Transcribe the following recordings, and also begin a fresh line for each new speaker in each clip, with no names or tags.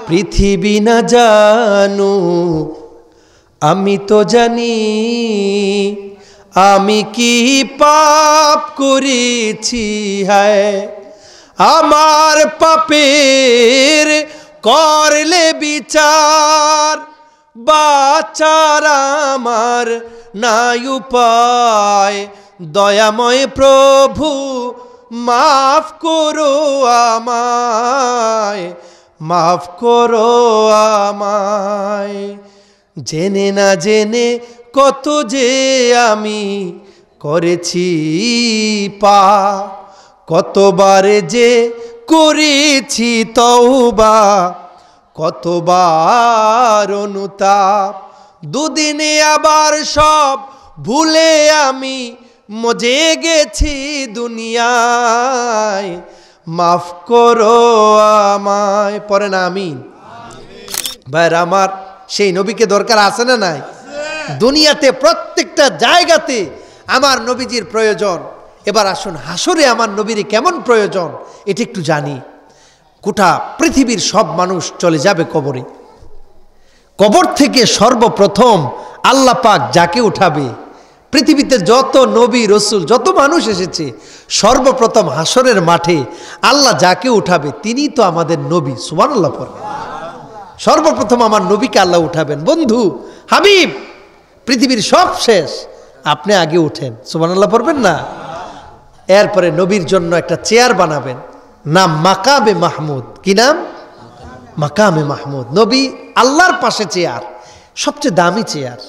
পৃথিবী না জানু আমি তো জানি আমি কি পাপ করেছি হায় আমার পাপের করলে বিচার বাঁচার আমার নাই উপায় দয়াময় প্রভু মাফ করো আমায় মাফ করো আমায় জেনে না জেনে কত যে আমি করেছি পাপ কতবারে যে করেছি তওবা কতবার অনুতাপ দুদিনে আবার সব ভুলে আমি মজে গেছি দুনিয়ায় মাফ করো আমায় পড়েন আমিন ভাই আমার সেই নবীকে দরকার আছে না নাই দুনিয়াতে প্রত্যেকটা জায়গাতে আমার নবীজির প্রয়োজন এবার আসুন হাসরে আমার নবীর কেমন প্রয়োজন এটা একটু জানি গোটা পৃথিবীর সব মানুষ চলে যাবে কবরে কবর থেকে সর্বপ্রথম আল্লাহ পাক যাকে উঠাবে পৃথিবীতে যত নবী রসুল যত মানুষ এসেছে সর্বপ্রথম হাসরের মাঠে আল্লাহ যাকে উঠাবে তিনি তো আমাদের নবী সুবহানাল্লাহ পড়বেন সর্বপ্রথম আমার নবীকে আল্লাহ উঠাবেন বন্ধু হাবিব পৃথিবীর সব শেষ আপনি আগে উঠেন সুবহানাল্লাহ পড়বেন না এরপরে নবীর জন্য একটা চেয়ার বানাবেন নাম মাকামে মাহমুদ কি নাম মাকামে মাহমুদ নবী আল্লাহর পাশে চেয়ার সবচেয়ে দামি চেয়ার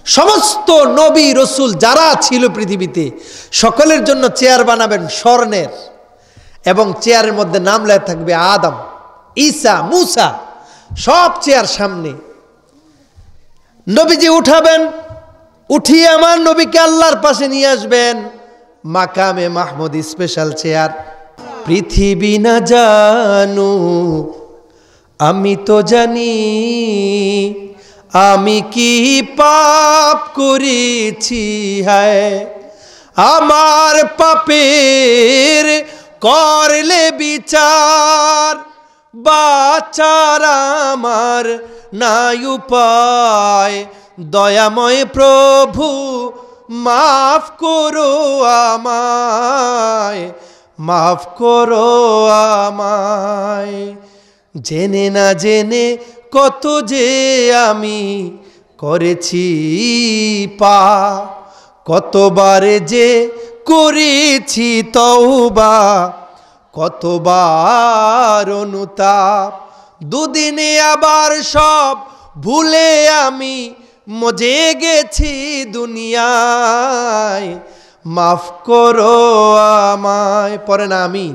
সমস্ত নবী রসুল যারা ছিল পৃথিবীতে সকলের জন্য চেয়ার বানাবেন স্বর্ণের এবং চেয়ারের মধ্যে নাম লেখা থাকবে আদম ঈসা মুসা সব চেয়ার সামনে নবীজি উঠাবেন উঠিয়ে আমার নবীকে আল্লাহর পাশে নিয়ে আসবেন মাকামে মাহমুদ স্পেশাল চেয়ার পৃথিবী না জানু আমি তো জানি আমি কি পাপ করেছি হায় আমার পাপের করলে বিচার বাঁচার আমার নাই উপায় দয়াময় প্রভু মাফ করো আমায় মাফ করো আমায় জেনে না জেনে কত যে আমি করেছি পাপ কতবারে যে করেছি তওবা কতবার অনুতাপ দুদিনে আবার সব ভুলে আমি মজে গেছি দুনিয়ায় মাফ করো আমায় পড়েন আমিন